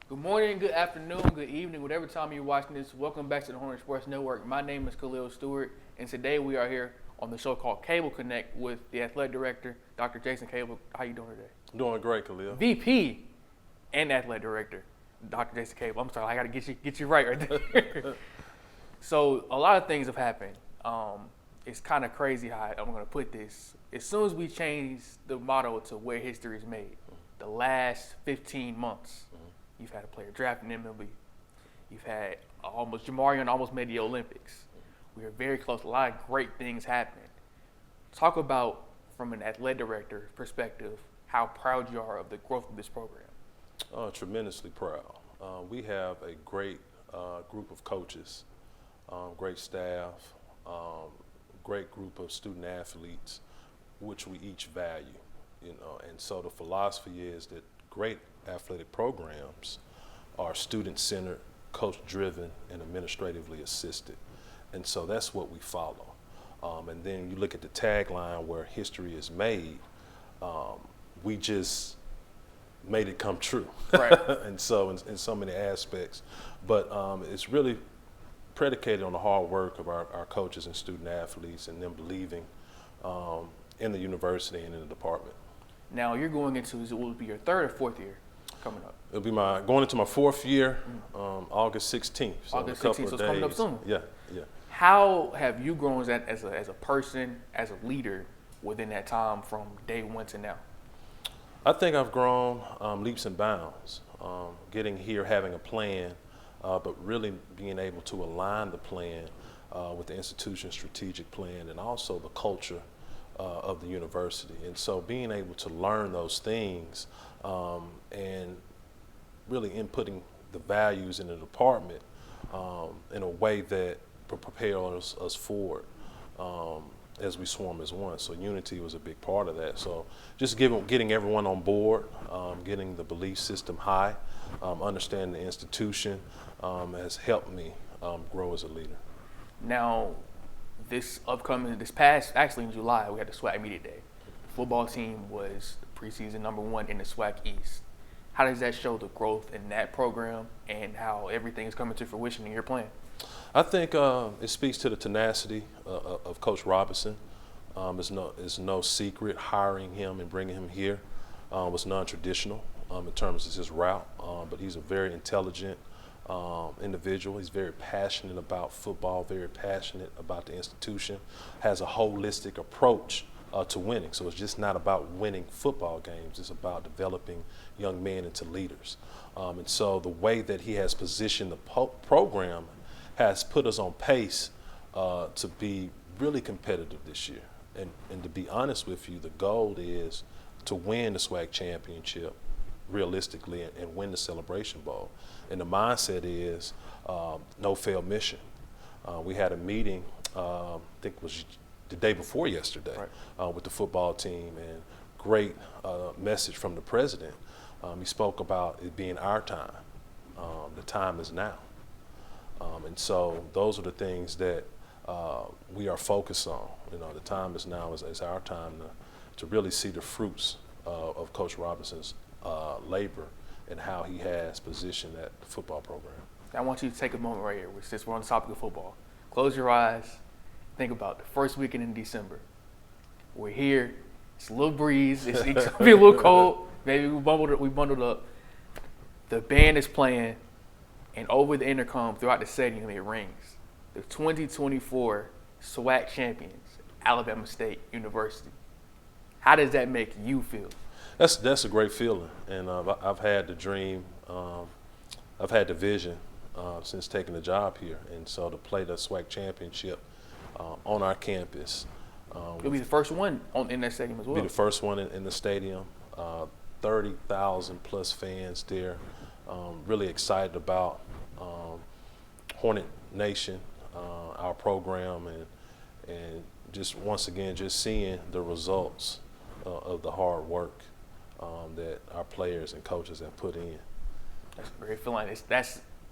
Good morning, good afternoon, good evening, whatever time you're watching this. Welcome back to the Hornet Sports Network. My name is Khalil Stewart, and today we are here on the show called Cable Connect with the athletic director, Dr. Jason Cable. How you doing today? Doing great, Khalil. VP and athletic director, Dr. Jason Cable. I'm sorry, I got to get you right there. So a lot of things have happened. It's kind of crazy how I'm going to put this. As soon as we change the motto to where history is made, the last 15 months, you've had a player drafted in MLB. You've had Jamarion almost made the Olympics. We are very close. A lot of great things happening. Talk about, from an athletic director perspective, how proud you are of the growth of this program. Tremendously proud. We have a great group of coaches, great staff, great group of student athletes, which we each value. And so the philosophy is that great athletic programs are student-centered, coach-driven, and administratively assisted. And so that's what we follow. And then you look at the tagline where history is made, we just made it come true. Right. And so in so many aspects. But it's really predicated on the hard work of our coaches and student athletes and them believing in the university and in the department. Now you're going into, it will be your third or fourth year coming up? It'll be going into my fourth year, August 16th. So August in a couple 16th, so of it's coming up days. soon. Yeah. How have you grown as a person, as a leader within that time from day one to now? I think I've grown leaps and bounds. Getting here, having a plan, but really being able to align the plan with the institution's strategic plan and also the culture of the university. And so being able to learn those things and really inputting the values in the department in a way that prepares us forward as we swarm as one. So unity was a big part of that. So just getting everyone on board, getting the belief system high, understanding the institution has helped me grow as a leader. Now, this past, actually in July, we had the SWAC Media Day. The football team was preseason #1 in the SWAC East. How does that show the growth in that program and how everything is coming to fruition in your plan? I think it speaks to the tenacity of Coach Robinson. It's no secret hiring him and bringing him here was non-traditional in terms of his route, but he's a very intelligent individual. He's very passionate about football, very passionate about the institution, has a holistic approach to winning. So it's just not about winning football games, it's about developing young men into leaders. And so the way that he has positioned the program has put us on pace to be really competitive this year. And to be honest with you, the goal is to win the SWAC championship realistically and win the Celebration Bowl. And the mindset is no fail mission. We had a meeting, I think it was the day before yesterday, right, with the football team, and great message from the president. He spoke about it being our time. The time is now. And so those are the things that we are focused on. The time is now is our time to really see the fruits of Coach Robinson's labor and how he has positioned that football program. I want you to take a moment right here, since we're on the topic of football. Close your eyes. Think about the first weekend in December. We're here. It's a little breeze. It's going to be a little cold. Maybe we bundled up. The band is playing, and over the intercom throughout the stadium it rings. The 2024 SWAC champions, Alabama State University. How does that make you feel? That's a great feeling, and I've had the dream, I've had the vision since taking the job here, and so to play the SWAC championship on our campus. You'll be the first one in that stadium as well. Be the first one in the stadium. 30,000 plus fans there. Really excited about Hornet Nation, our program, and just once again just seeing the results of the hard work that our players and coaches have put in. That's a great feeling.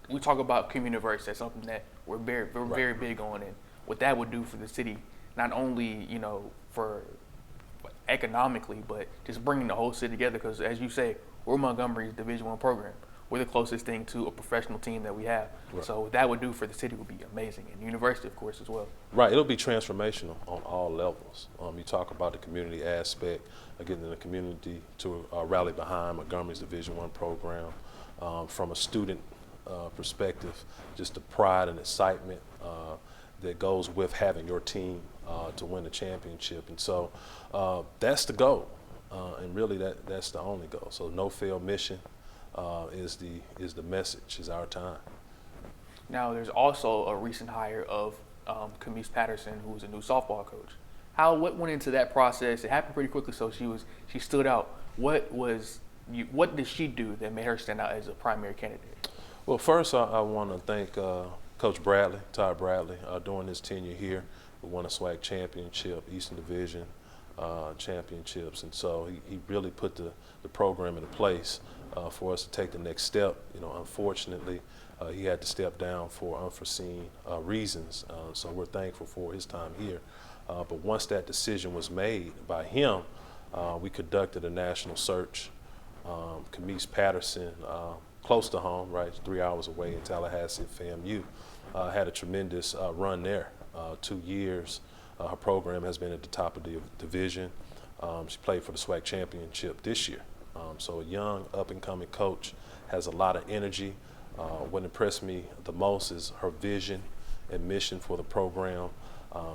We talk about community university. That's something that we're very big on, and what that would do for the city, not only for economically, but just bringing the whole city together. Because as you say, we're Montgomery's Division I program. we're the closest thing to a professional team that we have. Right. So what that would do for the city would be amazing, and the university, of course, as well. Right, it'll be transformational on all levels. You talk about the community aspect, getting the community to rally behind Montgomery's Division I program. From a student perspective, just the pride and excitement that goes with having your team to win the championship. And so that's the goal, and really that's the only goal. So no fail mission is the message, is our time. Now, there's also a recent hire of Camise Patterson, who's a new softball coach. What went into that process? It happened pretty quickly, so she stood out. What did she do that made her stand out as a primary candidate? Well, first I want to thank Coach Bradley, Todd Bradley, during his tenure here. We won a SWAC championship, Eastern Division championships, and so he really put the program into place for us to take the next step. Unfortunately, he had to step down for unforeseen reasons, so we're thankful for his time here. But once that decision was made by him, we conducted a national search. Camise Patterson, close to home, right, 3 hours away in Tallahassee at FAMU, had a tremendous run there. 2 years, her program has been at the top of the division. She played for the SWAC championship this year. So a young, up-and-coming coach, has a lot of energy. What impressed me the most is her vision and mission for the program.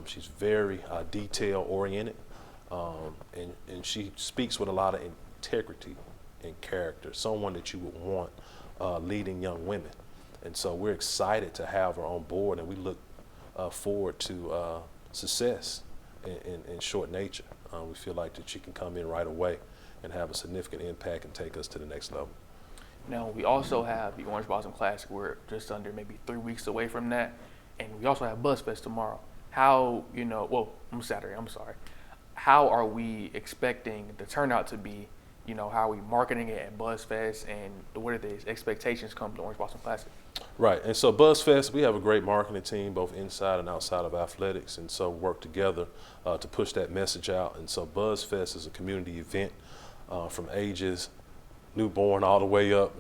She's very detail-oriented, and she speaks with a lot of integrity and character, someone that you would want leading young women. And so we're excited to have her on board, and we look forward to success in short nature. We feel like that she can come in right away and have a significant impact and take us to the next level. Now, we also have the Orange Blossom Classic. We're just under maybe 3 weeks away from that. And we also have BuzzFest tomorrow. Saturday, I'm sorry. How are we expecting the turnout to be? How are we marketing it at BuzzFest, and what are the expectations come to the Orange Blossom Classic? Right, and so BuzzFest, we have a great marketing team, both inside and outside of athletics, and so work together to push that message out. And so BuzzFest is a community event from ages newborn all the way up,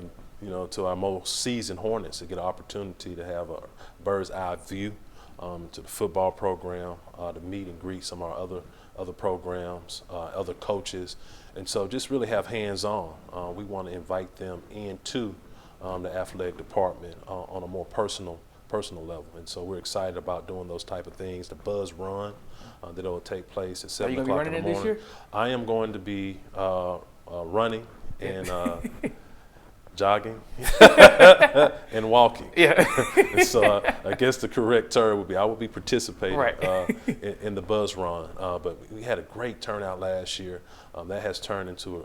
to our most seasoned Hornets to get an opportunity to have a bird's eye view to the football program, to meet and greet some of our other programs, other coaches, and so just really have hands-on. We want to invite them into the athletic department on a more personal level, and so we're excited about doing those type of things. The Buzz Run that will take place at 7 o'clock in the morning. Are you going to be running it this year? I am going to be running and jogging and walking. Yeah. And so I guess the correct term would be I will be participating Right. in the Buzz Run. But we had a great turnout last year. That has turned into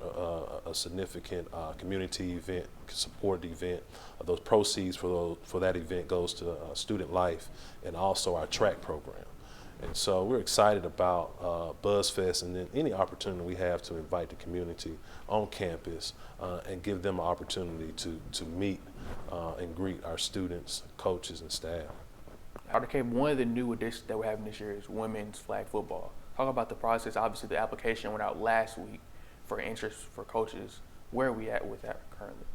a significant community event, supported event. Those proceeds for that event goes to student life and also our track program. And so we're excited about BuzzFest, and then any opportunity we have to invite the community on campus and give them an opportunity to meet and greet our students, coaches, and staff. Dr. K, one of the new additions that we're having this year is women's flag football. Talk about the process. Obviously, the application went out last week for interest for coaches. Where are we at with that currently?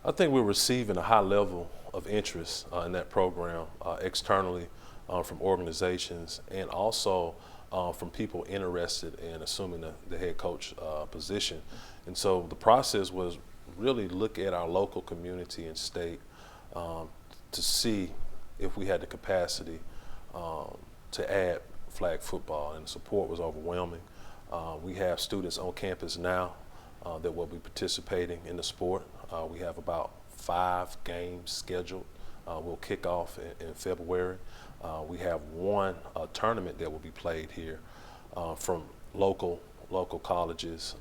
I think we're receiving a high level of interest in that program externally from organizations, and also from people interested in assuming the head coach position. And so the process was really look at our local community and state to see if we had the capacity to add flag football, and the support was overwhelming. We have students on campus now that will be participating in the sport. We have about 5 games scheduled. We'll kick off in February. We have one tournament that will be played here from local colleges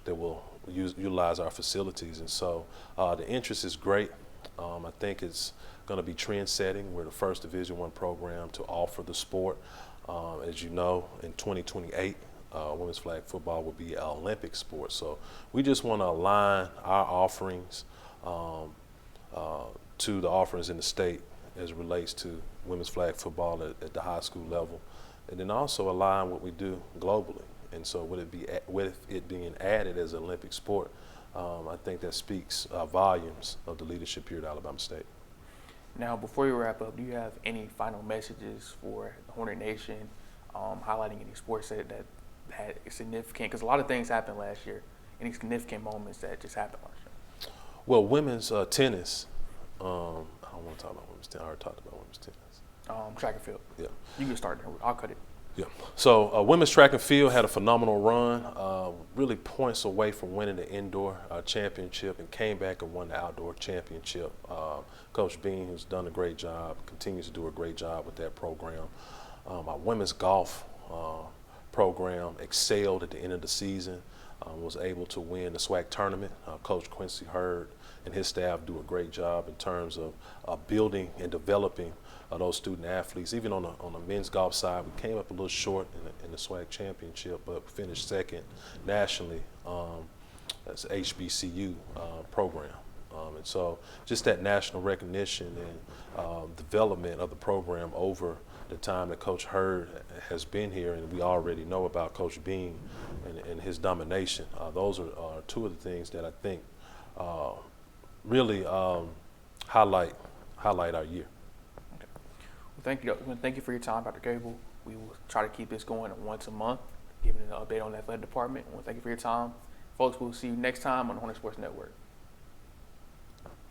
that will utilize our facilities, and so the interest is great. I think it's going to be trend setting. We're the first Division I program to offer the sport. As you know, in 2028, women's flag football will be an Olympic sport. So we just want to align our offerings to the offerings in the state as it relates to women's flag football at the high school level, and then also align what we do globally. And so with it being added as an Olympic sport, I think that speaks volumes of the leadership here at Alabama State. Now, before you wrap up, do you have any final messages for the Hornet Nation, highlighting any sports that had significant, because a lot of things happened last year, any significant moments that just happened last year? Well, women's tennis, I don't want to talk about women's tennis. I already talked about women's tennis. Track and field. Yeah. You can start there. I'll cut it. Yeah. So women's track and field had a phenomenal run, really points away from winning the indoor championship, and came back and won the outdoor championship. Coach Bean, who's done a great job, continues to do a great job with that program. Our women's golf program excelled at the end of the season, was able to win the SWAC tournament. Coach Quincy Hurd and his staff do a great job in terms of building and developing those student athletes. Even on the men's golf side, we came up a little short in the SWAC championship, but finished second nationally as HBCU program. And so just that national recognition and development of the program over the time that Coach Hurd has been here, and we already know about Coach Bean and his domination. Those are two of the things that I think really highlight our year. Okay. Well, thank you for your time, Dr. Cable. We will try to keep this going once a month, giving an update on the athletic department. Well, thank you for your time. Folks, we'll see you next time on the Hornet Sports Network.